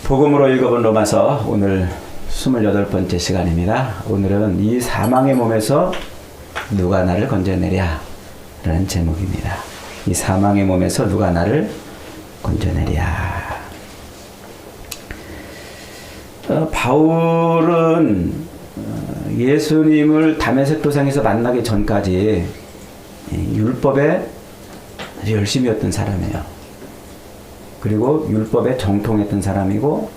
복음으로 읽어본 로마서 오늘 28번째 시간입니다. 오늘은 이 사망의 몸에서 누가 나를 건져내랴 라는 제목입니다. 이 사망의 몸에서 누가 나를 건져내랴. 바울은 예수님을 다메섹 도상에서 만나기 전까지 율법에 아주 열심이었던 사람이에요. 그리고 율법에 정통했던 사람이고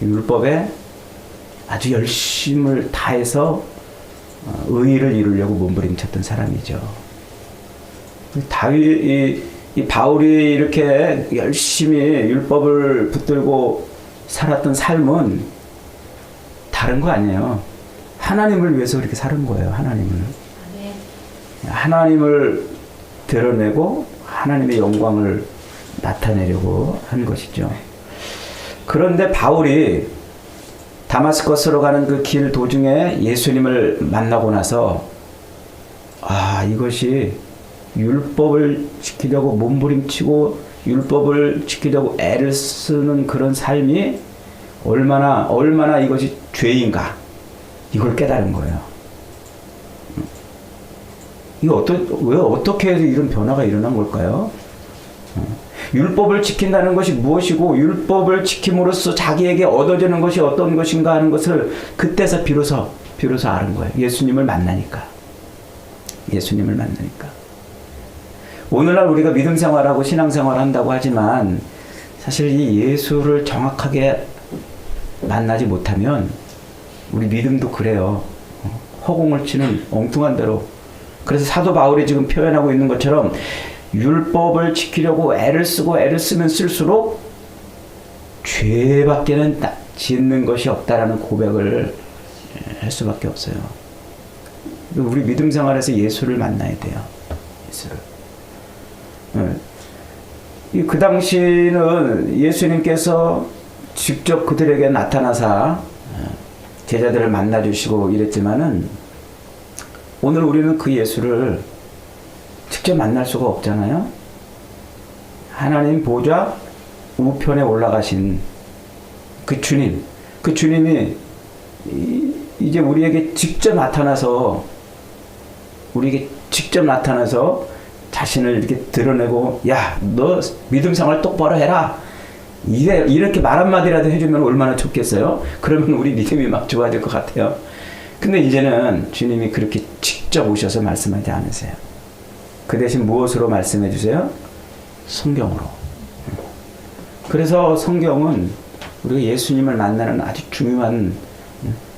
율법에 아주 열심을 다해서 의의를 이루려고 몸부림쳤던 사람이죠. 이 바울이 이렇게 열심히 율법을 붙들고 살았던 삶은 다른 거 아니에요. 하나님을 위해서 그렇게 사는 거예요. 하나님을 드러내고 하나님의 영광을 나타내려고 한 것이죠. 그런데 바울이 다마스커스로 가는 그 길 도중에 예수님을 만나고 나서 이것이 율법을 지키려고 몸부림치고 율법을 지키려고 애를 쓰는 그런 삶이 얼마나 이것이 죄인가 이걸 깨달은 거예요. 왜 어떻게 해서 이런 변화가 일어난 걸까요? 율법을 지킨다는 것이 무엇이고 율법을 지킴으로써 자기에게 얻어지는 것이 어떤 것인가 하는 것을 그때서 비로소 아는 거예요. 예수님을 만나니까. 오늘날 우리가 믿음 생활하고 신앙 생활을 한다고 하지만 사실 이 예수를 정확하게 만나지 못하면 우리 믿음도 그래요. 허공을 치는 엉뚱한 대로. 그래서 사도 바울이 지금 표현하고 있는 것처럼 율법을 지키려고 애를 쓰면 쓸수록 죄밖에는 짓는 것이 없다라는 고백을 할 수밖에 없어요. 우리 믿음 생활에서 예수를 만나야 돼요. 예수를. 그 당시는 예수님께서 직접 그들에게 나타나사 제자들을 만나주시고 이랬지만은 오늘 우리는 그 예수를 직접 만날 수가 없잖아요. 하나님 보좌 우편에 올라가신 그 주님이 이제 우리에게 직접 나타나서 자신을 이렇게 드러내고 너 믿음 생활 똑바로 해라. 이렇게 말 한마디라도 해주면 얼마나 좋겠어요? 그러면 우리 믿음이 막 좋아질 것 같아요. 근데 이제는 주님이 그렇게 직접 오셔서 말씀하지 않으세요. 그 대신 무엇으로 말씀해 주세요? 성경으로. 그래서 성경은 우리가 예수님을 만나는 아주 중요한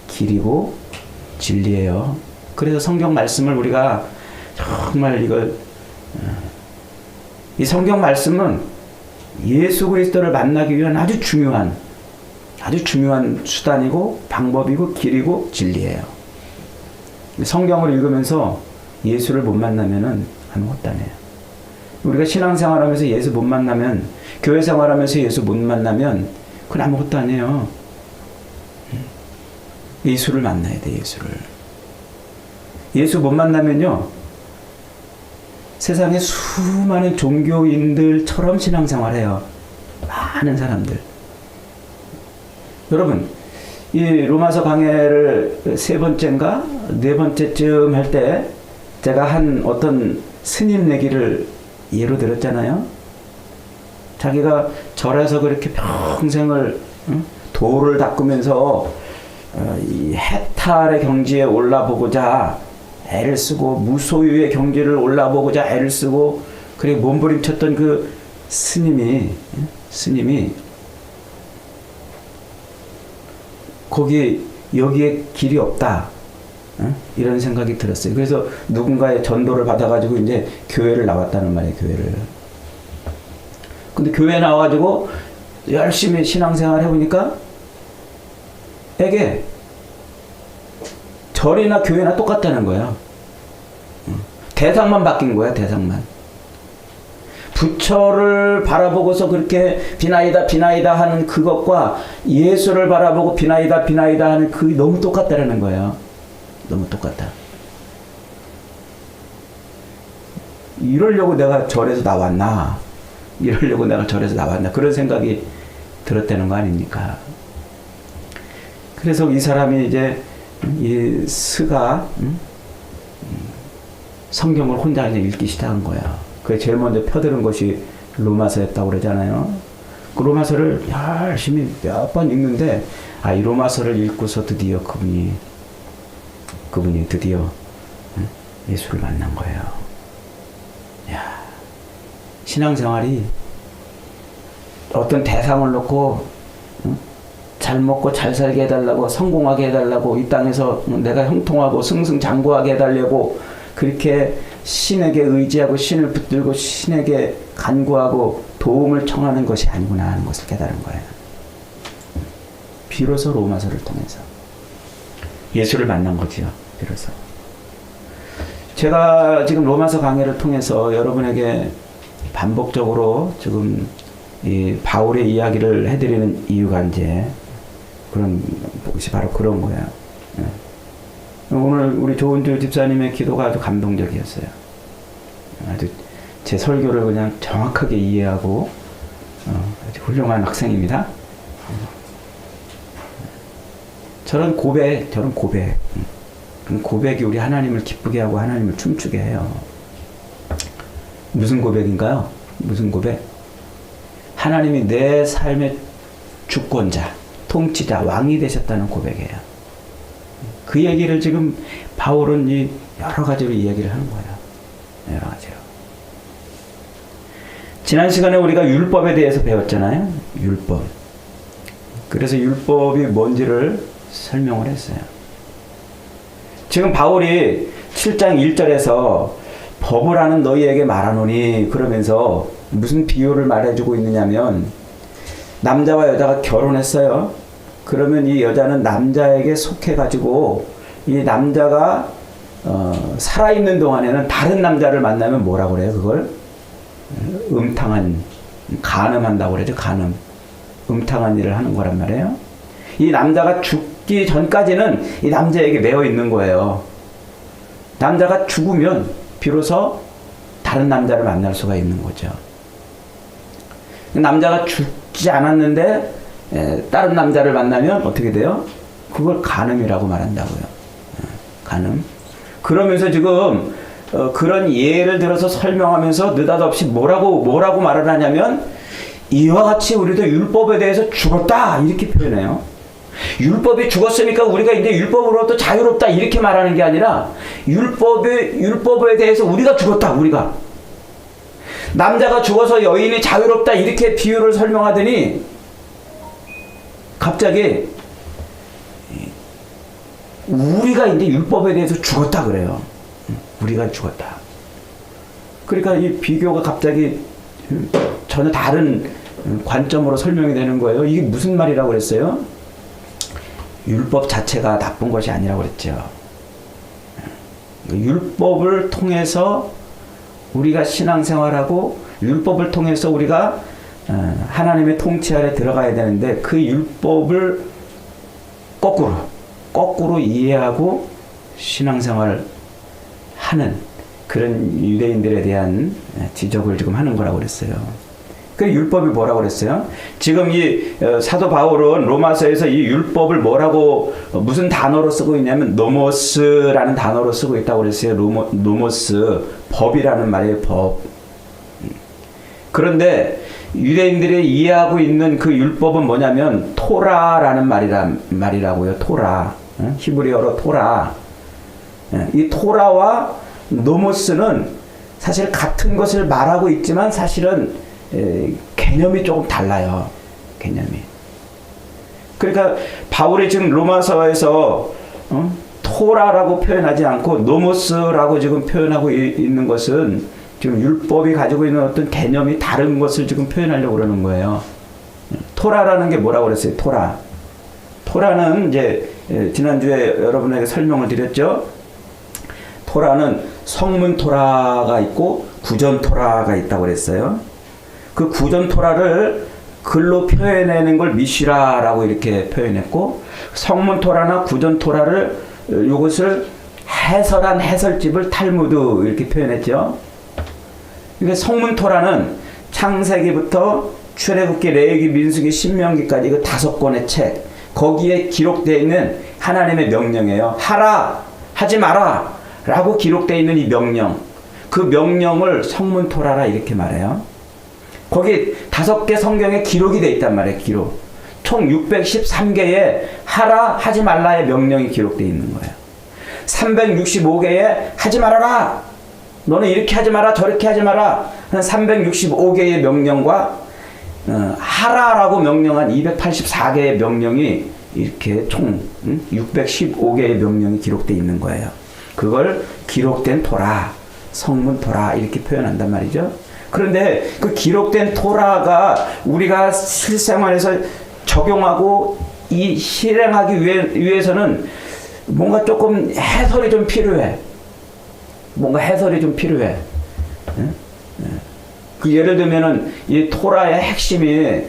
길이고 진리예요. 그래서 성경 말씀을 우리가 정말 이 성경 말씀은 예수 그리스도를 만나기 위한 아주 중요한 수단이고 방법이고 길이고 진리예요. 성경을 읽으면서 예수를 못 만나면은 아무것도 안 해요. 우리가 신앙생활하면서 예수 못 만나면, 교회 생활하면서 예수 못 만나면 그건 아무것도 안 해요. 예수를 만나야 돼. 예수 못 만나면요 세상에 수많은 종교인들처럼 신앙생활해요. 많은 사람들. 여러분, 이 로마서 강해를 3번째인가 4번째쯤 할 때 제가 한 어떤 스님 얘기를 예로 들었잖아요. 자기가 절에서 그렇게 평생을 도를 닦으면서 이 해탈의 경지에 올라보고자 애를 쓰고 무소유의 경지를 올라보고자 애를 쓰고 그리고 몸부림쳤던 그 스님이 여기에 길이 없다. 이런 생각이 들었어요. 그래서 누군가의 전도를 받아가지고 이제 교회를 나왔다는 말이에요. 근데 교회에 나와가지고 열심히 신앙생활 해보니까 이게 절이나 교회나 똑같다는 거예요. 대상만 바뀐 거야. 대상만. 부처를 바라보고서 그렇게 비나이다 하는 그것과 예수를 바라보고 비나이다 하는 그게 너무 똑같다라는 거예요. 너무 똑같다. 이러려고 내가 절에서 나왔나 그런 생각이 들었다는 거 아닙니까? 그래서 이 사람이 이제 이 스가 성경을 혼자 이제 읽기 시작한 거야. 그 제일 먼저 펴들은 것이 로마서였다고 그러잖아요. 그 로마서를 열심히 몇 번 읽는데 이 로마서를 읽고서 드디어 그분이 드디어 예수를 만난 거예요. 야, 신앙생활이 어떤 대상을 놓고 잘 먹고 잘 살게 해달라고, 성공하게 해달라고, 이 땅에서 내가 형통하고 승승장구하게 해달라고 그렇게 신에게 의지하고 신을 붙들고 신에게 간구하고 도움을 청하는 것이 아니구나 하는 것을 깨달은 거예요. 비로소 로마서를 통해서 예수를 만난 거지요. 비로소. 제가 지금 로마서 강해를 통해서 여러분에게 반복적으로 지금 이 바울의 이야기를 해드리는 이유가 이제 그런 것이 바로 그런 거예요. 오늘 우리 조은주 집사님의 기도가 아주 감동적이었어요. 아주 제 설교를 그냥 정확하게 이해하고 아주 훌륭한 학생입니다. 저런 고백이 우리 하나님을 기쁘게 하고 하나님을 춤추게 해요. 무슨 고백인가요? 무슨 고백? 하나님이 내 삶의 주권자, 통치자, 왕이 되셨다는 고백이에요. 그 얘기를 지금 바울은 이 여러 가지로 이야기를 하는 거예요. 여러 가지로. 지난 시간에 우리가 율법에 대해서 배웠잖아요. 율법. 그래서 율법이 뭔지를 설명을 했어요. 지금 바울이 7장 1절에서 법을 아는 너희에게 말하노니 그러면서 무슨 비유를 말해주고 있느냐면 남자와 여자가 결혼했어요. 그러면 이 여자는 남자에게 속해가지고 이 남자가 살아있는 동안에는 다른 남자를 만나면 뭐라고 그래요? 그걸 간음한다고 그러죠. 간음. 음탕한 일을 하는 거란 말이에요. 이 남자가 죽기 전까지는 이 남자에게 매여 있는 거예요. 남자가 죽으면 비로소 다른 남자를 만날 수가 있는 거죠. 남자가 죽지 않았는데 다른 남자를 만나면 어떻게 돼요? 그걸 간음이라고 말한다고요. 간음. 그러면서 지금 그런 예를 들어서 설명하면서 느닷없이 뭐라고 말을 하냐면 이와 같이 우리도 율법에 대해서 죽었다 이렇게 표현해요. 율법이 죽었으니까 우리가 이제 율법으로부터 자유롭다 이렇게 말하는 게 아니라 율법에 대해서 우리가 죽었다. 우리가 남자가 죽어서 여인이 자유롭다 이렇게 비유를 설명하더니 갑자기 우리가 이제 율법에 대해서 죽었다 그래요. 우리가 죽었다. 그러니까 이 비교가 갑자기 전혀 다른 관점으로 설명이 되는 거예요. 이게 무슨 말이라고 그랬어요? 율법 자체가 나쁜 것이 아니라고 그랬죠. 율법을 통해서 우리가 신앙생활하고 율법을 통해서 우리가 하나님의 통치 아래 들어가야 되는데 그 율법을 거꾸로 이해하고 신앙생활을 하는 그런 유대인들에 대한 지적을 지금 하는 거라고 그랬어요. 그 율법이 뭐라고 그랬어요? 지금 이 사도 바울은 로마서에서 이 율법을 무슨 단어로 쓰고 있냐면 노모스라는 단어로 쓰고 있다고 그랬어요. 노모스, 법이라는 말이에요. 법. 그런데 유대인들이 이해하고 있는 그 율법은 뭐냐면 토라라는 말이라고요. 토라. 히브리어로 토라. 이 토라와 노모스는 사실 같은 것을 말하고 있지만 사실은 개념이 조금 달라요. 개념이. 그러니까 바울이 지금 로마서에서 토라라고 표현하지 않고 노모스라고 지금 표현하고 있는 것은 지금 율법이 가지고 있는 어떤 개념이 다른 것을 지금 표현하려고 그러는 거예요. 토라라는 게 뭐라고 그랬어요? 토라는 이제 지난주에 여러분에게 설명을 드렸죠. 토라는 성문 토라가 있고 구전 토라가 있다고 그랬어요. 그 구전 토라를 글로 표현해낸 걸 미시라라고 이렇게 표현했고 성문 토라나 구전 토라를 이것을 해설한 해설집을 탈무드 이렇게 표현했죠. 그러니까 성문 토라는 창세기부터 출애굽기, 레위기, 민수기, 신명기까지 그 5권의 책, 거기에 기록되어 있는 하나님의 명령이에요. 하라, 하지 마라 라고 기록되어 있는 이 명령, 그 명령을 성문 토라라 이렇게 말해요. 거기 5개 성경에 기록이 되어 있단 말이에요. 기록. 총 613개의 하라, 하지 말라의 명령이 기록되어 있는 거예요. 365개의 하지 말아라, 너는 이렇게 하지 마라, 저렇게 하지 마라 하는 365개의 명령과 하라라고 명령한 284개의 명령이 이렇게 총 615개의 명령이 기록되어 있는 거예요. 그걸 기록된 토라, 성문 토라 이렇게 표현한단 말이죠. 그런데 그 기록된 토라가 우리가 실생활에서 적용하고 이 실행하기 위해서는 뭔가 조금 해설이 좀 필요해. 뭔가 해설이 좀 필요해. 그 예를 들면은 이 토라의 핵심이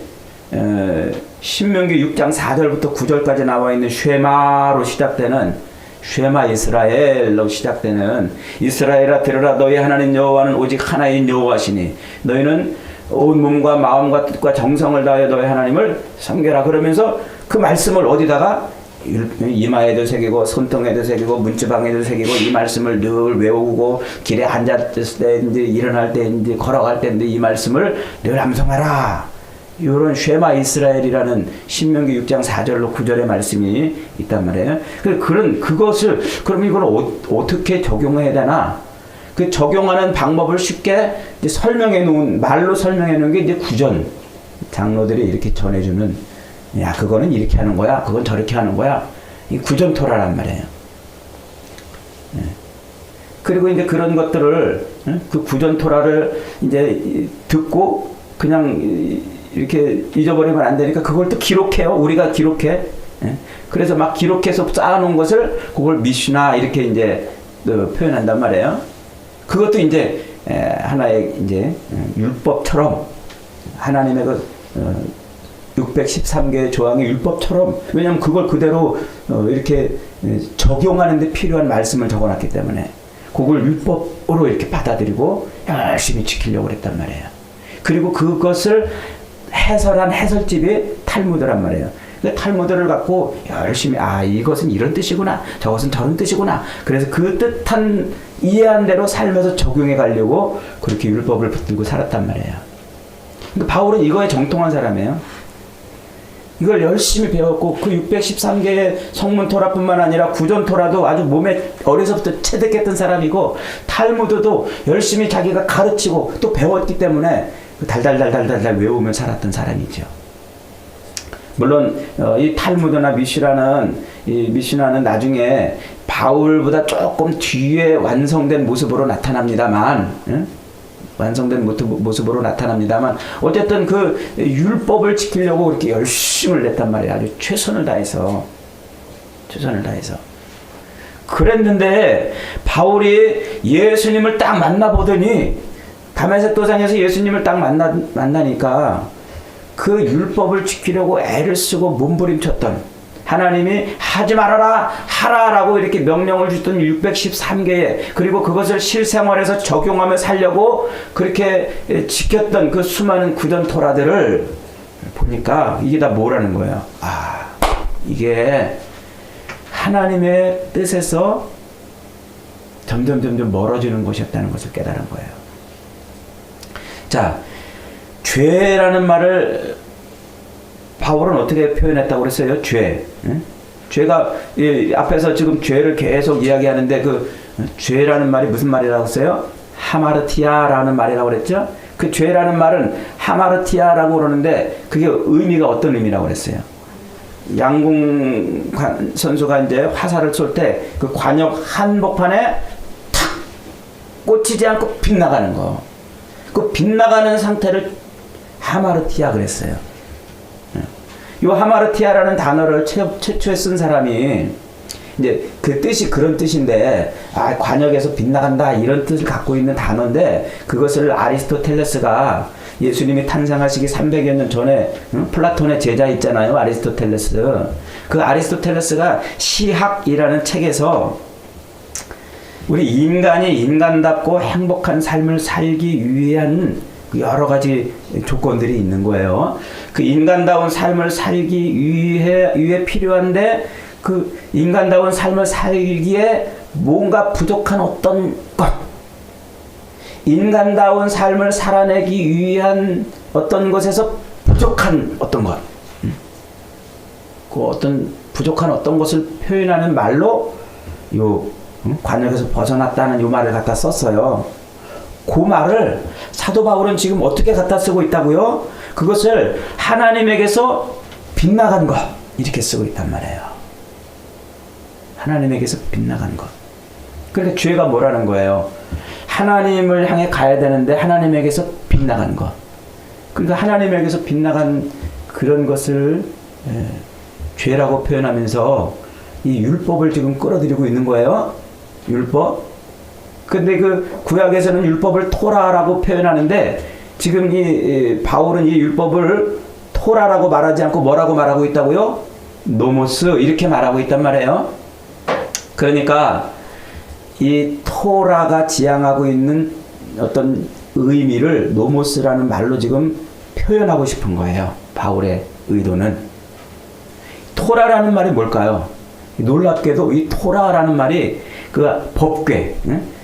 신명기 6장 4절부터 9절까지 나와 있는 쉐마로 시작되는 쉐마 이스라엘로 시작되는 이스라엘아 들으라 너희 하나님 여호와는 오직 하나인 여호와시니 너희는 온 몸과 마음과 뜻과 정성을 다하여 너희 하나님을 섬겨라. 그러면서 그 말씀을 어디다가 이마에도 새기고 손등에도 새기고 문지방에도 새기고 이 말씀을 늘 외우고 길에 앉았을 때인지 일어날 때인지 걸어갈 때인지 이 말씀을 늘 암송하라. 이런 쉐마 이스라엘이라는 신명기 6장 4절로 9절의 말씀이 있단 말이에요. 그것을 그럼 이걸 어떻게 적용해야 되나? 그 적용하는 방법을 쉽게 이제 설명해 놓은, 말로 설명해 놓은 게 이제 구전 장로들이 이렇게 전해주는, 야 그거는 이렇게 하는 거야, 그건 저렇게 하는 거야, 이 구전 토라란 말이에요. 그리고 이제 그런 것들을 그 구전 토라를 이제 듣고 그냥 이렇게 잊어버리면 안 되니까 그걸 또 기록해요. 우리가 기록해. 그래서 막 기록해서 쌓아놓은 것을 그걸 미슈나 이렇게 이제 표현한단 말이에요. 그것도 이제 하나의 이제 율법처럼 하나님의 그 613개의 조항의 율법처럼, 왜냐하면 그걸 그대로 이렇게 적용하는 데 필요한 말씀을 적어놨기 때문에 그걸 율법으로 이렇게 받아들이고 열심히 지키려고 그랬단 말이에요. 그리고 그것을 해설한 해설집이 탈무드란 말이에요. 그 탈무드를 갖고 열심히 이것은 이런 뜻이구나, 저것은 저런 뜻이구나. 그래서 그 뜻한 이해한 대로 살면서 적용해 가려고 그렇게 율법을 붙들고 살았단 말이에요. 그러니까 바울은 이거에 정통한 사람이에요. 이걸 열심히 배웠고 그 613개의 성문 토라뿐만 아니라 구전 토라도 아주 몸에 어려서부터 체득했던 사람이고, 탈무드도 열심히 자기가 가르치고 또 배웠기 때문에 달달달달달 외우며 살았던 사람이죠. 물론 이 탈무드나 미시나는 나중에 바울보다 조금 뒤에 완성된 모습으로 나타납니다만, 어쨌든 그 율법을 지키려고 그렇게 열심을 냈단 말이에요. 아주 최선을 다해서. 그랬는데 바울이 예수님을 딱 만나보더니, 다메섹 도상에서 예수님을 딱 만나니까 그 율법을 지키려고 애를 쓰고 몸부림쳤던, 하나님이 하지 말아라, 하라라고 이렇게 명령을 주던 613개의, 그리고 그것을 실생활에서 적용하며 살려고 그렇게 지켰던 그 수많은 구전 토라들을 보니까 이게 다 뭐라는 거예요? 이게 하나님의 뜻에서 점점 멀어지는 것이었다는 것을 깨달은 거예요. 자, 죄라는 말을 바울은 어떻게 표현했다고 그랬어요? 죄. 죄가, 앞에서 지금 죄를 계속 이야기하는데 그 죄라는 말이 무슨 말이라고 했어요? 하마르티아라는 말이라고 그랬죠? 그 죄라는 말은 하마르티아라고 그러는데 그게 의미가 어떤 의미라고 그랬어요? 양궁 선수가 이제 화살을 쏠 때 그 관역 한복판에 탁 꽂히지 않고 빗나가는 거. 그 빗나가는 상태를 하마르티아 그랬어요. 이 하마르티아라는 단어를 최초에 쓴 사람이 이제 그 뜻이 그런 뜻인데, 관역에서 빗나간다 이런 뜻을 갖고 있는 단어인데, 그것을 아리스토텔레스가 예수님이 탄생하시기 300여 년 전에 플라톤의 제자 있잖아요, 아리스토텔레스. 그 아리스토텔레스가 시학이라는 책에서 우리 인간이 인간답고 행복한 삶을 살기 위한 여러 가지 조건들이 있는 거예요. 그 인간다운 삶을 살기 위해 필요한데 그 인간다운 삶을 살기에 뭔가 부족한 어떤 것, 인간다운 삶을 살아내기 위한 어떤 것에서 부족한 어떤 것, 그 어떤 부족한 어떤 것을 표현하는 말로 요 관역에서 벗어났다는 요 말을 갖다 썼어요. 그 말을 사도 바울은 지금 어떻게 갖다 쓰고 있다고요? 그것을 하나님에게서 빗나간 것 이렇게 쓰고 있단 말이에요. 하나님에게서 빗나간 것. 그러니까 죄가 뭐라는 거예요? 하나님을 향해 가야 되는데 하나님에게서 빗나간 것. 그러니까 하나님에게서 빗나간 그런 것을 죄라고 표현하면서 이 율법을 지금 끌어들이고 있는 거예요. 율법. 근데 그 구약에서는 율법을 토라라고 표현하는데 지금 이 바울은 이 율법을 토라라고 말하지 않고 뭐라고 말하고 있다고요? 노모스 이렇게 말하고 있단 말이에요. 그러니까 이 토라가 지향하고 있는 어떤 의미를 노모스라는 말로 지금 표현하고 싶은 거예요. 바울의 의도는. 토라라는 말이 뭘까요? 놀랍게도 이 토라라는 말이 그 법궤,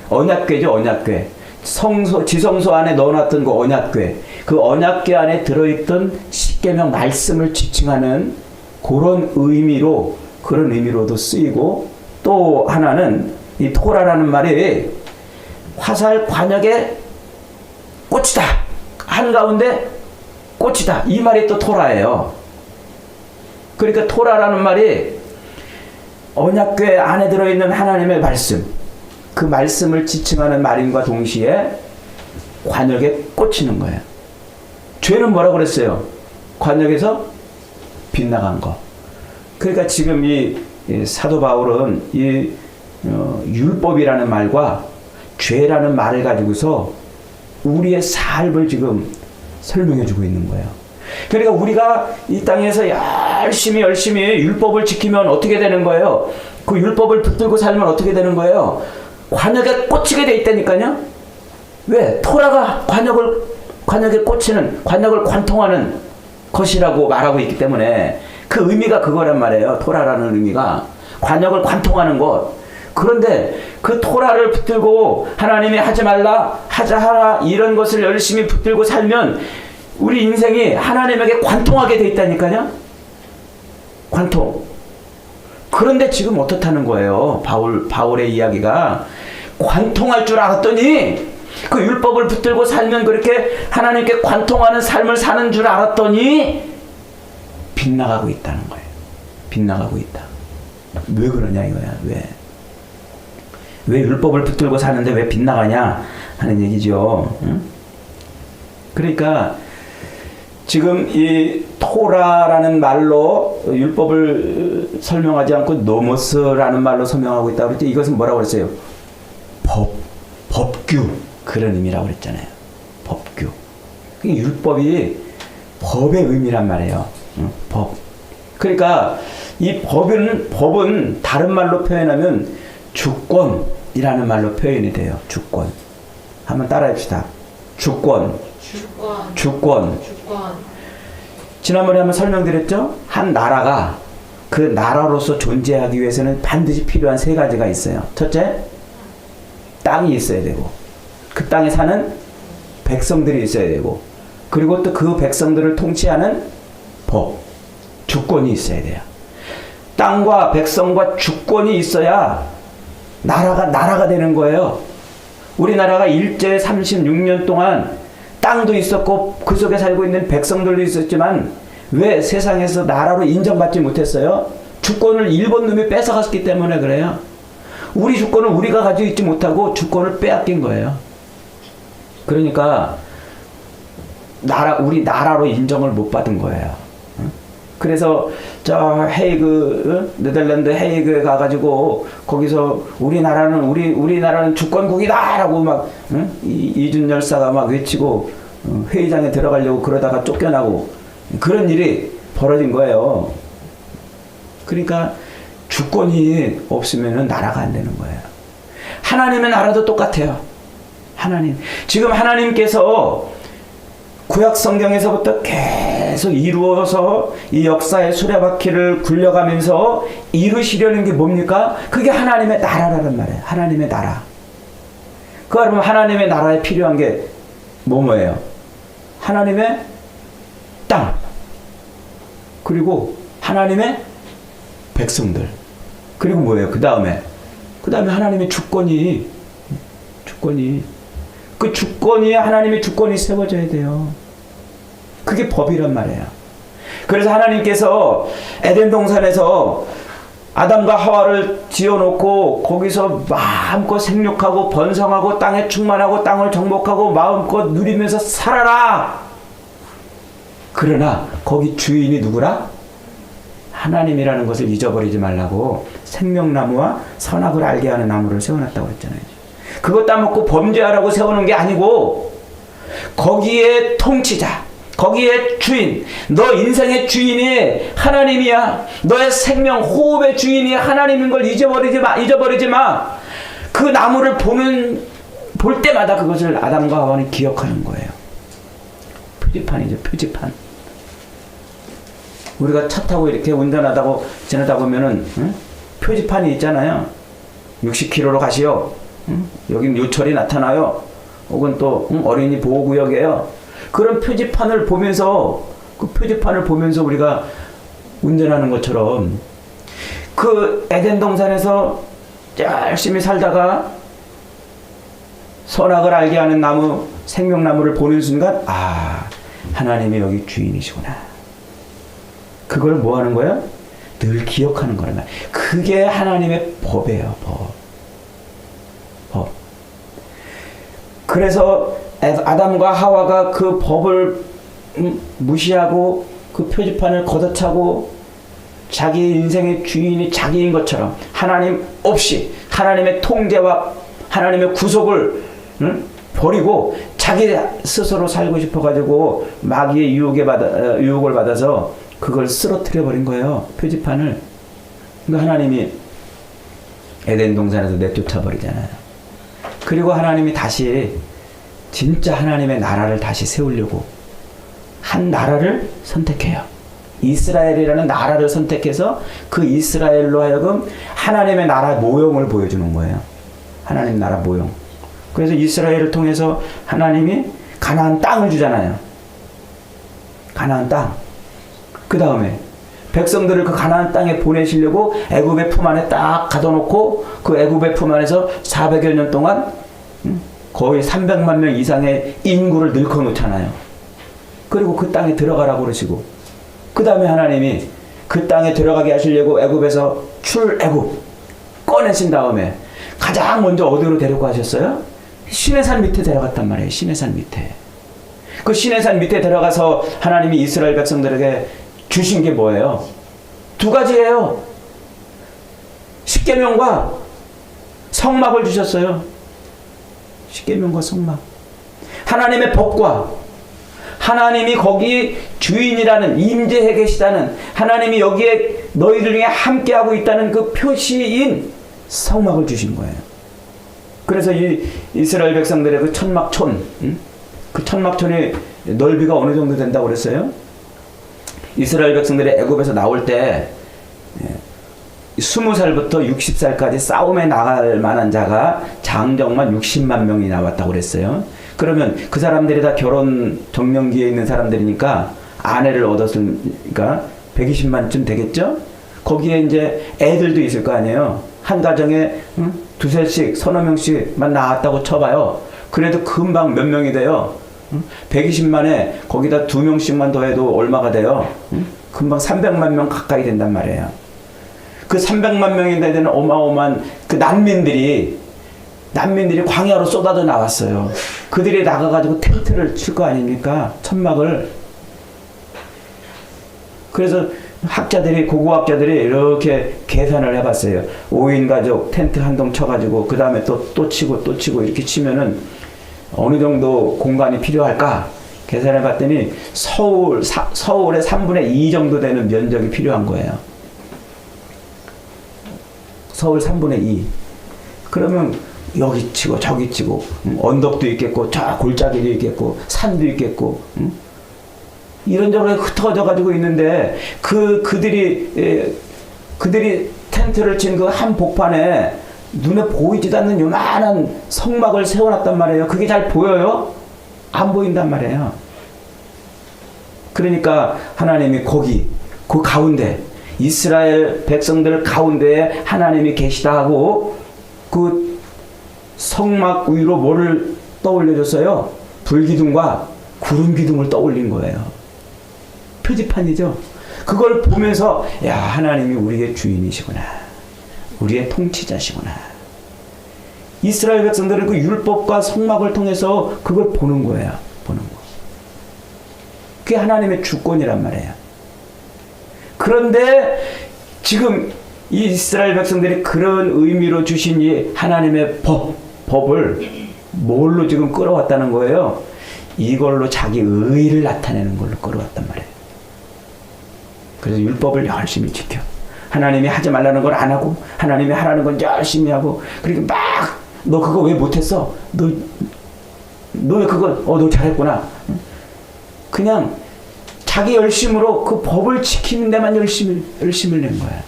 언약궤죠, 언약궤. 지성소 안에 넣어놨던 그 언약궤. 그 언약궤 안에 들어있던 십계명 말씀을 지칭하는 그런 의미로도 쓰이고, 또 하나는 이 토라라는 말이 화살 관역의 꽃이다. 한가운데 꽃이다. 이 말이 또 토라예요. 그러니까 토라라는 말이 언약궤 안에 들어있는 하나님의 말씀, 그 말씀을 지칭하는 말임과 동시에 관역에 꽂히는 거예요. 죄는 뭐라고 그랬어요? 관역에서 빗나간 거. 그러니까 지금 이 사도 바울은 이 율법이라는 말과 죄라는 말을 가지고서 우리의 삶을 지금 설명해 주고 있는 거예요. 그러니까 우리가 이 땅에서 열심히 율법을 지키면 어떻게 되는 거예요? 그 율법을 붙들고 살면 어떻게 되는 거예요? 관역에 꽂히게 돼 있다니까요. 왜? 토라가 관역에 꽂히는, 관역을 관통하는 것이라고 말하고 있기 때문에 그 의미가 그거란 말이에요. 토라라는 의미가 관역을 관통하는 것. 그런데 그 토라를 붙들고 하나님이 하지 말라, 하라 이런 것을 열심히 붙들고 살면 우리 인생이 하나님에게 관통하게 돼 있다니까요. 관통. 그런데 지금 어떻다는 거예요? 바울의 이야기가 관통할 줄 알았더니, 그 율법을 붙들고 살면 그렇게 하나님께 관통하는 삶을 사는 줄 알았더니 빗나가고 있다는 거예요. 빗나가고 있다. 왜 그러냐 이거야. 왜 율법을 붙들고 사는데 왜 빗나가냐 하는 얘기죠. 응? 그러니까 지금 이 토라라는 말로 율법을 설명하지 않고 노모스라는 말로 설명하고 있다고 그랬죠. 이것은 뭐라고 그랬어요? 법규, 그런 의미라고 그랬잖아요. 법규. 율법이 법의 의미란 말이에요. 법. 그러니까 이 법은 다른 말로 표현하면 주권이라는 말로 표현이 돼요. 주권. 한번 따라합시다. 주권. 지난번에 한번 설명드렸죠? 한 나라가 그 나라로서 존재하기 위해서는 반드시 필요한 세 가지가 있어요. 첫째, 땅이 있어야 되고, 그 땅에 사는 백성들이 있어야 되고, 그리고 또 그 백성들을 통치하는 법, 주권이 있어야 돼요. 땅과 백성과 주권이 있어야 나라가 되는 거예요. 우리나라가 일제 36년 동안 땅도 있었고 그 속에 살고 있는 백성들도 있었지만 왜 세상에서 나라로 인정받지 못했어요? 주권을 일본 놈이 뺏어갔기 때문에 그래요. 우리 주권을 우리가 가지고 있지 못하고 주권을 빼앗긴 거예요. 그러니까 우리 나라로 인정을 못 받은 거예요. 그래서 저 헤이그, 네덜란드 헤이그에 가가지고 거기서 우리나라는 주권국이다라고 막 이준 열사가 막 외치고 회의장에 들어가려고 그러다가 쫓겨나고 그런 일이 벌어진 거예요. 그러니까 주권이 없으면 나라가 안 되는 거예요. 하나님의 나라도 똑같아요. 지금 하나님께서 구약 성경에서부터 계속 이루어서 이 역사의 수레바퀴를 굴려가면서 이루시려는 게 뭡니까? 그게 하나님의 나라라는 말이에요. 하나님의 나라. 그러면 하나님의 나라에 필요한 게 뭐예요? 하나님의 땅, 그리고 하나님의 백성들, 그리고 뭐예요? 그 다음에 하나님의 주권이 그 주권이 하나님의 주권이 세워져야 돼요. 그게 법이란 말이에요. 그래서 하나님께서 에덴 동산에서 아담과 하와를 지어놓고 거기서 마음껏 생육하고 번성하고 땅에 충만하고 땅을 정복하고 마음껏 누리면서 살아라. 그러나 거기 주인이 누구라? 하나님이라는 것을 잊어버리지 말라고 생명나무와 선악을 알게 하는 나무를 세워놨다고 했잖아요. 그거 따먹고 범죄하라고 세우는 게 아니고 거기에 통치자, 거기에 주인, 너 인생의 주인이 하나님이야. 너의 생명 호흡의 주인이 하나님인 걸 잊어버리지 마. 그 나무를 볼 때마다 그것을 아담과 하와는 기억하는 거예요. 표지판이죠, 표지판. 우리가 차 타고 이렇게 운전하다고 지나다 보면은 표지판이 있잖아요. 60km로 가시오. 여긴 요철이 나타나요. 혹은 또 어린이 보호구역이에요. 그런 표지판을 보면서 우리가 운전하는 것처럼 그 에덴 동산에서 열심히 살다가 선악을 알게 하는 나무, 생명나무를 보는 순간 하나님이 여기 주인이시구나. 그걸 뭐 하는 거야? 늘 기억하는 거란 말이야. 그게 하나님의 법이에요. 법. 그래서 아담과 하와가 그 법을 무시하고 그 표지판을 걷어차고 자기 인생의 주인이 자기인 것처럼 하나님 없이 하나님의 통제와 하나님의 구속을 버리고 자기 스스로 살고 싶어가지고 마귀의 유혹을 받아서 그걸 쓰러뜨려 버린 거예요. 표지판을. 그러니까 하나님이 에덴 동산에서 내쫓아 버리잖아요. 그리고 하나님이 다시 진짜 하나님의 나라를 다시 세우려고 한 나라를 선택해요. 이스라엘이라는 나라를 선택해서 그 이스라엘로 하여금 하나님의 나라 모형을 보여주는 거예요. 하나님 나라 모형. 그래서 이스라엘을 통해서 하나님이 가나안 땅을 주잖아요. 가나안 땅. 그 다음에 백성들을 그 가나안 땅에 보내시려고 애굽의 품 안에 딱 가둬놓고 그 애굽의 품 안에서 400여 년 동안 거의 300만 명 이상의 인구를 늙어 놓잖아요. 그리고 그 땅에 들어가라고 그러시고 그 다음에 하나님이 그 땅에 들어가게 하시려고 애굽에서 출애굽 꺼내신 다음에 가장 먼저 어디로 데리고 가셨어요? 시내산 밑에 데려갔단 말이에요. 시내산 밑에. 그 시내산 밑에 들어가서 하나님이 이스라엘 백성들에게 주신 게 뭐예요? 두 가지예요. 십계명과 성막을 주셨어요. 십계명과 성막. 하나님의 법과 하나님이 거기 주인이라는 임재해 계시다는 하나님이 여기에 너희들 중에 함께하고 있다는 그 표시인 성막을 주신 거예요. 그래서 이 이스라엘 백성들의 그 천막촌, 그 천막촌의 넓이가 어느 정도 된다고 그랬어요? 이스라엘 백성들이 애굽에서 나올 때 20살부터 60살까지 싸움에 나갈 만한 자가 장정만 60만 명이 나왔다고 그랬어요. 그러면 그 사람들이 다 결혼 정년기에 있는 사람들이니까 아내를 얻었으니까 120만쯤 되겠죠? 거기에 이제 애들도 있을 거 아니에요. 한 가정에 두세씩 서너 명씩만 나왔다고 쳐봐요. 그래도 금방 몇 명이 돼요? 120만에 거기다 2명씩만 더해도 얼마가 돼요? 금방 300만 명 가까이 된단 말이에요. 그 300만 명이 되는 어마어마한 그 난민들이 광야로 쏟아져 나왔어요. 그들이 나가가지고 텐트를 칠 거 아닙니까? 천막을. 그래서 고고학자들이 이렇게 계산을 해봤어요. 5인 가족 텐트 한 동 쳐가지고 그 다음에 또 치고 이렇게 치면은 어느 정도 공간이 필요할까? 계산해 봤더니 서울의 3분의 2 정도 되는 면적이 필요한 거예요. 서울 3분의 2. 그러면 여기 치고 저기 치고 언덕도 있겠고 저 골짜기도 있겠고 산도 있겠고 이런저런 흩어져 가지고 있는데 그들이 텐트를 친 그 한 복판에 눈에 보이지도 않는 요만한 성막을 세워놨단 말이에요. 그게 잘 보여요? 안 보인단 말이에요. 그러니까 하나님이 그 가운데 이스라엘 백성들 가운데에 하나님이 계시다 하고 그 성막 위로 뭐를 떠올려줬어요? 불기둥과 구름기둥을 떠올린 거예요. 표지판이죠. 그걸 보면서 야, 하나님이 우리의 주인이시구나. 우리의 통치자시구나. 이스라엘 백성들은 그 율법과 성막을 통해서 그걸 보는 거예요. 보는 거. 그게 하나님의 주권이란 말이에요. 그런데 지금 이 이스라엘 백성들이 그런 의미로 주신 이 하나님의 법을 뭘로 지금 끌어왔다는 거예요? 이걸로 자기 의를 나타내는 걸로 끌어왔단 말이에요. 그래서 율법을 열심히 지켜. 하나님이 하지 말라는 걸 안 하고 하나님이 하라는 건 열심히 하고 그러니까 막 너 그거 왜 못했어? 너 왜 그걸 너 잘했구나. 그냥 자기 열심으로 그 법을 지키는 데만 열심을 낸 거야.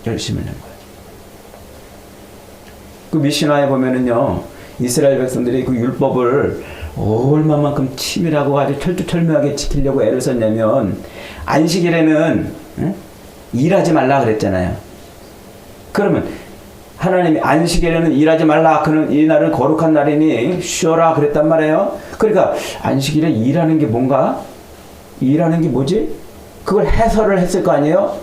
열심을 낸 거야. 그 미신화에 보면은요, 이스라엘 백성들이 그 율법을 얼마만큼 치밀하고 아주 철두철미하게 지키려고 애를 썼냐면 안식일에는 일하지 말라 그랬잖아요. 그러면 하나님이 안식일에는 일하지 말라. 그는 이 날은 거룩한 날이니 쉬어라 그랬단 말이에요. 그러니까 안식일에 일하는 게 뭔가? 일하는 게 뭐지? 그걸 해설을 했을 거 아니에요?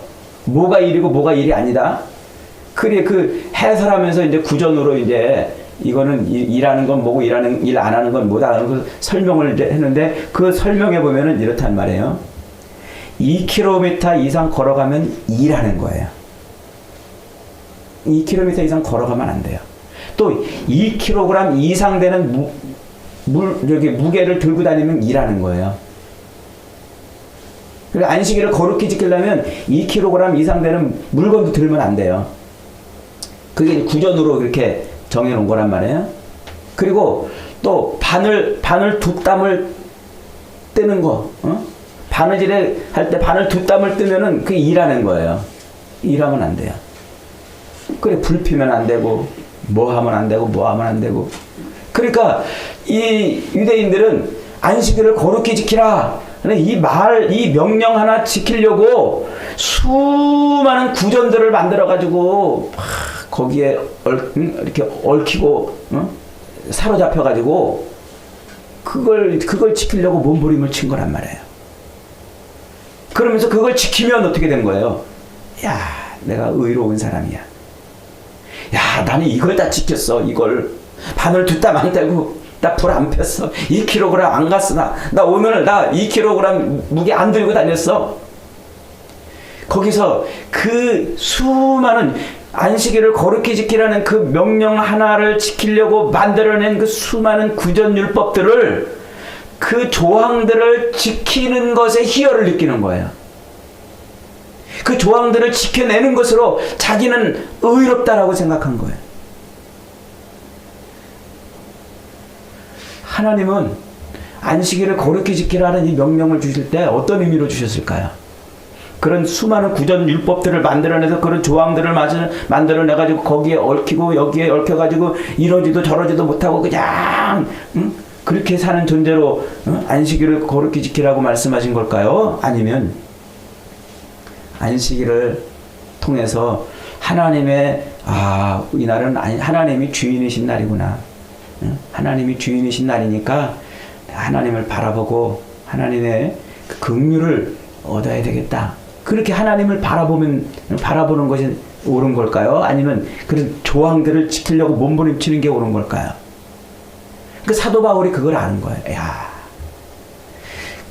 뭐가 일이고 뭐가 일이 아니다. 그래 그 해설하면서 이제 구전으로 이제 이거는 일하는 건 뭐고 일 안 하는 건 뭐다 하는 그 설명을 했는데 그 설명해 보면은 이렇단 말이에요. 2km 이상 걸어가면 일하는 거예요. 2km 이상 걸어가면 안 돼요. 또 2kg 이상 되는 무게를 들고 다니면 일하는 거예요. 그리고 안식일을 거룩히 지키려면 2kg 이상 되는 물건도 들면 안 돼요. 그게 구전으로 그렇게 정해놓은 거란 말이에요. 그리고 또 바늘 두 땀을 뜨는 거, 바느질에 할 때 바늘 두 땀을 뜨면은 그게 일하는 거예요. 일하면 안 돼요. 그래 불 피면 안 되고 뭐 하면 안 되고 뭐 하면 안 되고. 그러니까 이 유대인들은 안식일을 거룩히 지키라. 이 명령 하나 지키려고 수많은 구전들을 만들어 가지고 거기에 이렇게 얽히고 사로잡혀 가지고 그걸 지키려고 몸부림을 친 거란 말이에요. 그러면서 그걸 지키면 어떻게 된 거예요? 야, 내가 의로운 사람이야. 야, 나는 이걸 다 지켰어. 이걸 바늘 두 땀 안 떼고 나 불 안 폈어. 2kg 안 갔어. 나 오늘 나 2kg 무게 안 들고 다녔어. 거기서 그 수많은 안식일을 거룩히 지키라는 그 명령 하나를 지키려고 만들어낸 그 수많은 구전율법들을 그 조항들을 지키는 것에 희열을 느끼는 거예요. 그 조항들을 지켜내는 것으로 자기는 의롭다라고 생각한 거예요. 하나님은 안식일을 거룩히 지키라는 이 명령을 주실 때 어떤 의미로 주셨을까요? 그런 수많은 구전 율법들을 만들어내서 그런 조항들을 만들어내가지고 거기에 얽히고 여기에 얽혀가지고 이러지도 저러지도 못하고 그냥 그렇게 사는 존재로 안식일을 거룩히 지키라고 말씀하신 걸까요? 아니면 안식일을 통해서 하나님의 이 날은 하나님이 주인이신 날이구나. 하나님이 주인이신 날이니까 하나님을 바라보고 하나님의 그 긍휼을 얻어야 되겠다. 그렇게 하나님을 바라보는 것이 옳은 걸까요? 아니면 그런 조항들을 지키려고 몸부림치는 게 옳은 걸까요? 그 사도 바울이 그걸 아는 거예요. 야,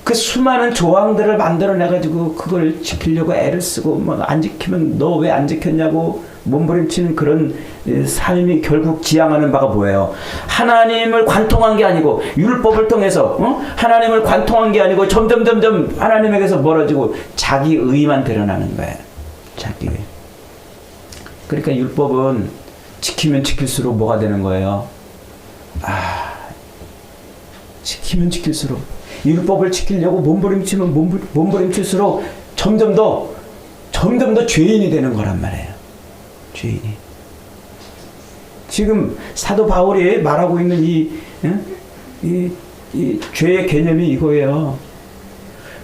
그 수많은 조항들을 만들어내가지고 그걸 지키려고 애를 쓰고 뭐 안 지키면 너 왜 안 지켰냐고 몸부림치는 그런 삶이 결국 지향하는 바가 뭐예요? 하나님을 관통한 게 아니고 율법을 통해서 하나님을 관통한 게 아니고 점점 하나님에게서 멀어지고 자기 의만 드러나는 거예요. 자기 의. 그러니까 율법은 지키면 지킬수록 뭐가 되는 거예요? 지키면 지킬수록, 율법을 지키려고 몸부림치면 몸부림칠수록 점점 더 죄인이 되는 거란 말이에요. 죄인이. 지금 사도 바울이 말하고 있는 이 죄의 개념이 이거예요.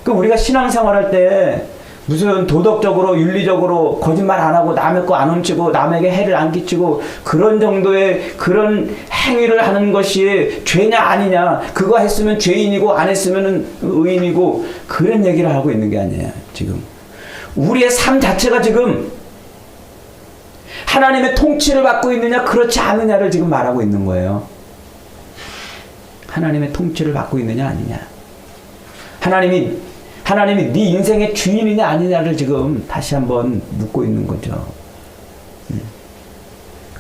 그 우리가 신앙생활할 때 무슨 도덕적으로 윤리적으로 거짓말 안 하고 남의 거 안 훔치고 남에게 해를 안 끼치고 그런 정도의 그런 행위를 하는 것이 죄냐 아니냐, 그거 했으면 죄인이고 안 했으면 의인이고, 그런 얘기를 하고 있는 게 아니에요. 지금 우리의 삶 자체가 지금 하나님의 통치를 받고 있느냐 그렇지 않느냐를 지금 말하고 있는 거예요. 하나님의 통치를 받고 있느냐 아니냐, 하나님이 네 인생의 주인이냐 아니냐를 지금 다시 한번 묻고 있는 거죠.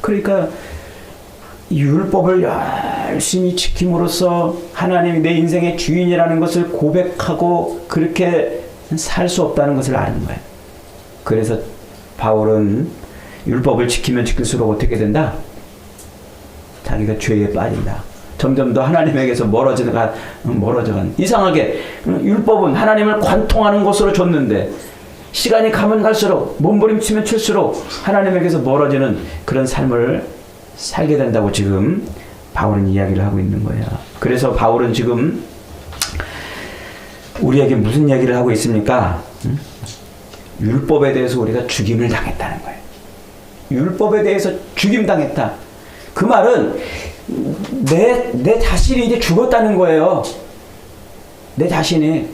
그러니까 이 율법을 열심히 지킴으로써 하나님이 내 인생의 주인이라는 것을 고백하고 그렇게 살 수 없다는 것을 아는 거예요. 그래서 바울은 율법을 지키면 지킬수록 어떻게 된다? 자기가 죄에 빠진다. 점점 더 하나님에게서 멀어져간. 이상하게 율법은 하나님을 관통하는 것으로 줬는데 시간이 가면 갈수록 몸부림치면 칠수록 하나님에게서 멀어지는 그런 삶을 살게 된다고 지금 바울은 이야기를 하고 있는 거예요. 그래서 바울은 지금 우리에게 무슨 얘기를 하고 있습니까? 율법에 대해서 우리가 죽임을 당했다는 거예요. 율법에 대해서 죽임당했다. 그 말은 내 자신이 이제 죽었다는 거예요. 내 자신이.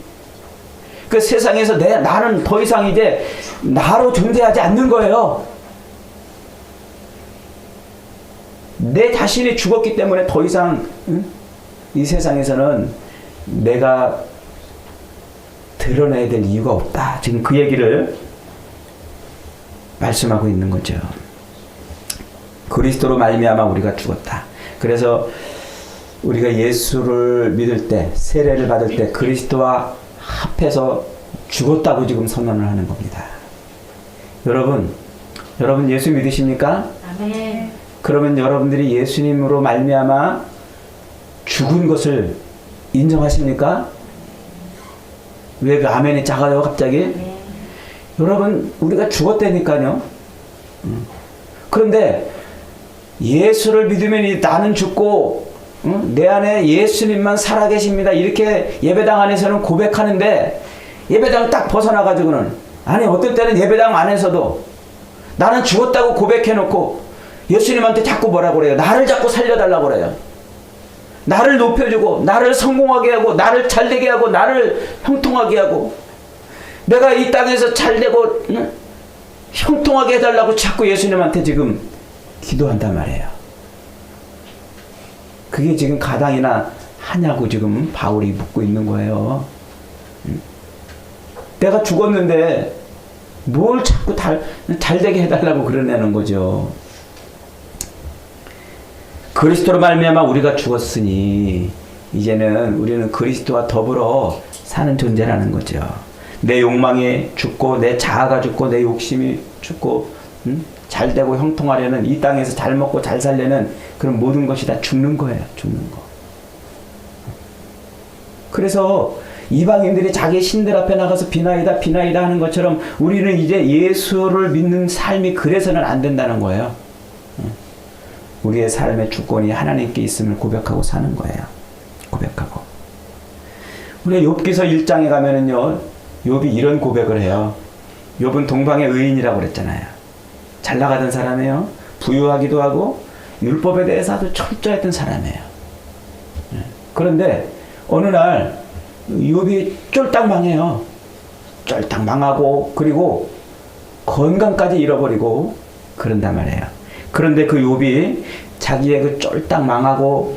그 세상에서 나는 더 이상 이제 나로 존재하지 않는 거예요. 내 자신이 죽었기 때문에 더 이상 이 세상에서는 내가 드러내야 될 이유가 없다. 지금 그 얘기를 말씀하고 있는 거죠. 그리스도로 말미암아 우리가 죽었다. 그래서 우리가 예수를 믿을 때, 세례를 받을 때 그리스도와 합해서 죽었다고 지금 선언을 하는 겁니다. 여러분 예수 믿으십니까? 아멘. 그러면 여러분들이 예수님으로 말미암아 죽은 것을 인정하십니까? 왜 그 아멘이 작아요 갑자기? 네. 여러분 우리가 죽었다니까요. 그런데 예수를 믿으면 나는 죽고 내 안에 예수님만 살아계십니다, 이렇게 예배당 안에서는 고백하는데, 예배당을 딱 벗어나가지고는, 아니 어떨 때는 예배당 안에서도 나는 죽었다고 고백해놓고 예수님한테 자꾸 뭐라고 그래요? 나를 자꾸 살려달라고 그래요. 나를 높여주고 나를 성공하게 하고 나를 잘되게 하고 나를 형통하게 하고, 내가 이 땅에서 잘되고 형통하게 해달라고 자꾸 예수님한테 지금 기도한단 말이에요. 그게 지금 가당이나 하냐고 지금 바울이 묻고 있는 거예요. 내가 죽었는데 뭘 자꾸 잘되게 해달라고 그러냐는 거죠. 그리스도로 말미암아 우리가 죽었으니 이제는 우리는 그리스도와 더불어 사는 존재라는 거죠. 내 욕망이 죽고 내 자아가 죽고 내 욕심이 죽고 잘되고 형통하려는, 이 땅에서 잘 먹고 잘 살려는 그런 모든 것이 다 죽는 거예요. 죽는 거. 그래서 이방인들이 자기 신들 앞에 나가서 비나이다 비나이다 하는 것처럼 우리는 이제 예수를 믿는 삶이 그래서는 안 된다는 거예요. 우리의 삶의 주권이 하나님께 있음을 고백하고 사는 거예요. 고백하고. 우리가 욥기서 1장에 가면은요, 욥이 이런 고백을 해요. 욥은 동방의 의인이라고 그랬잖아요. 잘 나가던 사람이에요. 부유하기도 하고 율법에 대해서 아주 철저했던 사람이에요. 그런데 어느 날 욥이 쫄딱 망해요. 쫄딱 망하고 그리고 건강까지 잃어버리고 그런단 말이에요. 그런데 그 욥이 자기의 그 쫄딱 망하고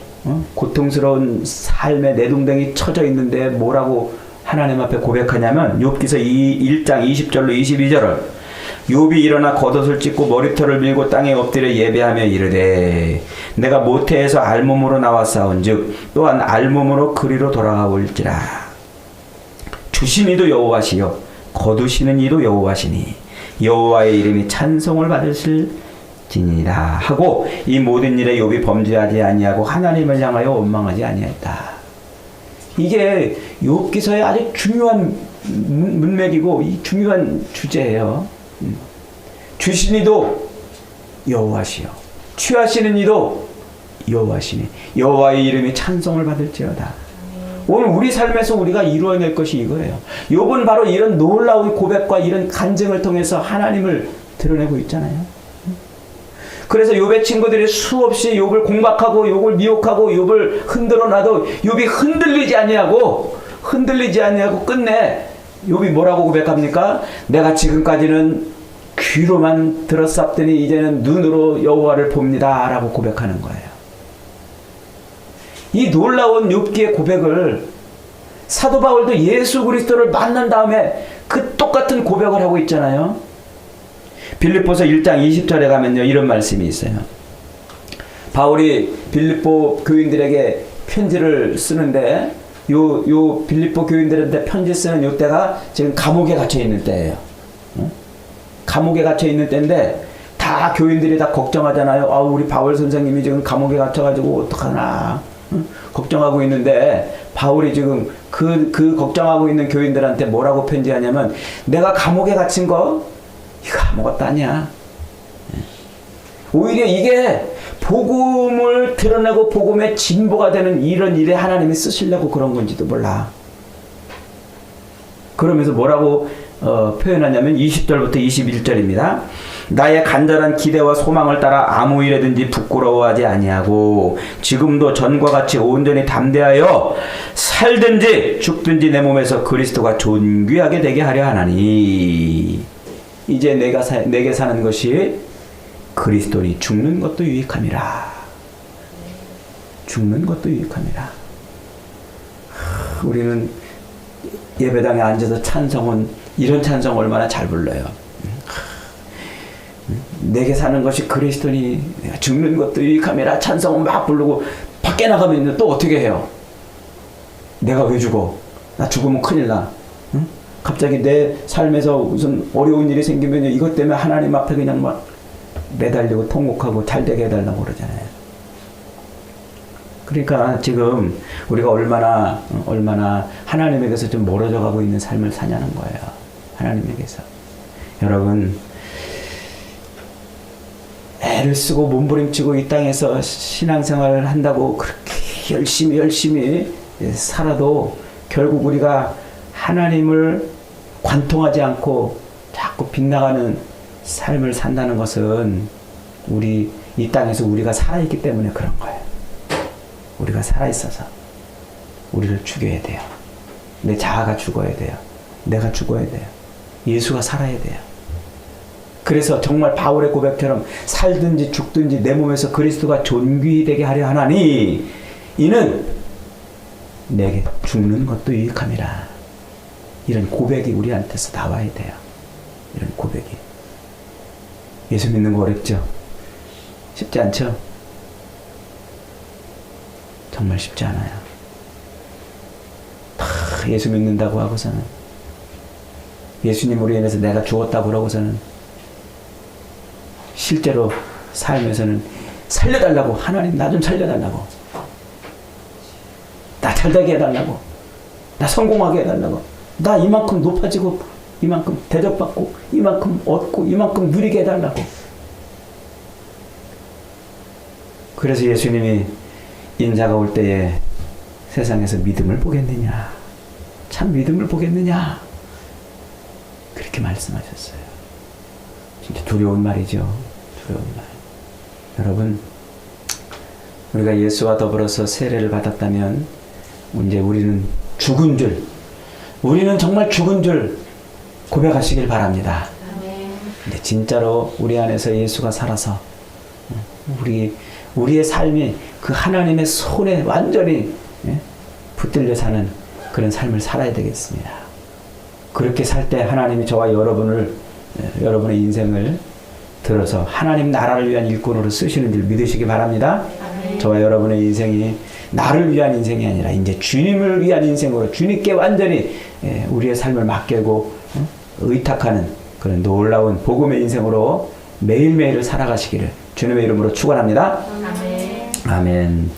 고통스러운 삶에 내동댕이 쳐져 있는데 뭐라고 하나님 앞에 고백하냐면, 욥기서 1장 20절로 22절을 욥이 일어나 겉옷을 찢고 머리털을 밀고 땅에 엎드려 예배하며 이르되, 내가 모태에서 알몸으로 나왔사온즉 또한 알몸으로 그리로 돌아가올지라. 주신 이도 여호와시요 거두시는 이도 여호와시니 여호와의 이름이 찬송을 받으실 지니라 하고 이 모든 일에 욥이 범죄하지 아니하고 하나님을 향하여 원망하지 아니하였다. 이게 욥기서의 아주 중요한 문맥이고 이 중요한 주제예요. 주신 이도 여호와시요 취하시는 이도 여호와시니 여호와의 이름이 찬송을 받을지어다. 오늘 우리 삶에서 우리가 이루어낼 것이 이거예요. 욥은 바로 이런 놀라운 고백과 이런 간증을 통해서 하나님을 드러내고 있잖아요. 그래서 욥의 친구들이 수없이 욥을 공박하고 욥을 미혹하고 욥을 흔들어놔도 욥이 흔들리지 아니하고 끝내 욥이 뭐라고 고백합니까? 내가 지금까지는 귀로만 들었사더니 이제는 눈으로 여호와를 봅니다 라고 고백하는 거예요. 이 놀라운 욥기의 고백을 사도 바울도 예수 그리스도를 만난 다음에 그 똑같은 고백을 하고 있잖아요. 빌립보서 1장 20절에 가면요 이런 말씀이 있어요. 바울이 빌립보 교인들에게 편지를 쓰는데 요 빌립보 교인들한테 편지 쓰는 요 때가 지금 감옥에 갇혀 있는 때예요. 감옥에 갇혀 있는 때인데 다 교인들이 다 걱정하잖아요. 아, 우리 바울 선생님이 지금 감옥에 갇혀가지고 어떡하나 걱정하고 있는데 바울이 지금 그 걱정하고 있는 교인들한테 뭐라고 편지하냐면 내가 감옥에 갇힌 거 이거 아무것도 아니야. 오히려 이게 복음을 드러내고 복음의 진보가 되는 이런 일에 하나님이 쓰시려고 그런 건지도 몰라. 그러면서 뭐라고 표현하냐면 20절부터 21절입니다. 나의 간절한 기대와 소망을 따라 아무 일에든지 부끄러워하지 아니하고 지금도 전과 같이 온전히 담대하여 살든지 죽든지 내 몸에서 그리스도가 존귀하게 되게 하려 하나니 이제 내게 사는 것이 그리스도니 죽는 것도 유익함이라. 죽는 것도 유익함이라. 우리는 예배당에 앉아서 찬송은 이런 찬송 얼마나 잘 불러요. 내게 사는 것이 그리스도니 내가 죽는 것도 유익함이라 찬송은 막 부르고 밖에 나가면 또 어떻게 해요? 내가 왜 죽어? 나 죽으면 큰일 나. 응? 갑자기 내 삶에서 무슨 어려운 일이 생기면 이것 때문에 하나님 앞에 그냥 막 매달리고 통곡하고 잘 되게 해달라고 그러잖아요. 그러니까 지금 우리가 얼마나 하나님에게서 좀 멀어져 가고 있는 삶을 사냐는 거예요. 하나님에게서. 여러분, 애를 쓰고 몸부림치고 이 땅에서 신앙생활을 한다고 그렇게 열심히 살아도 결국 우리가 하나님을 관통하지 않고 자꾸 빗나가는 삶을 산다는 것은 우리 이 땅에서 우리가 살아있기 때문에 그런 거예요. 우리가 살아있어서 우리를 죽여야 돼요. 내 자아가 죽어야 돼요. 내가 죽어야 돼요. 예수가 살아야 돼요. 그래서 정말 바울의 고백처럼 살든지 죽든지 내 몸에서 그리스도가 존귀히 되게 하려 하나니 이는 내게 죽는 것도 유익함이라. 이런 고백이 우리한테서 나와야 돼요. 이런 고백이. 예수 믿는 거 어렵죠? 쉽지 않죠? 정말 쉽지 않아요. 다 예수 믿는다고 하고서는 예수님으로 인해서 내가 죽었다고 그러고서는 실제로 삶에서는 살려달라고 하나님 나 좀 살려달라고 나 잘되게 해달라고 나 성공하게 해달라고 나 이만큼 높아지고 이만큼 대접받고 이만큼 얻고 이만큼 누리게 해달라고. 그래서 예수님이 인자가 올 때에 세상에서 믿음을 보겠느냐 참 믿음을 보겠느냐 그렇게 말씀하셨어요. 진짜 두려운 말이죠. 두려운 말. 여러분, 우리가 예수와 더불어서 세례를 받았다면 이제 우리는 죽은 줄, 우리는 정말 죽은 줄 고백하시길 바랍니다. 근데 진짜로 우리 안에서 예수가 살아서 우리의 삶이 그 하나님의 손에 완전히 붙들려 사는 그런 삶을 살아야 되겠습니다. 그렇게 살 때 하나님이 저와 여러분의 인생을 들어서 하나님 나라를 위한 일꾼으로 쓰시는 줄 믿으시기 바랍니다. 아멘. 저와 여러분의 인생이 나를 위한 인생이 아니라 이제 주님을 위한 인생으로 주님께 완전히 우리의 삶을 맡기고 의탁하는 그런 놀라운 복음의 인생으로 매일매일을 살아가시기를 주님의 이름으로 축원합니다. 아멘. 아멘.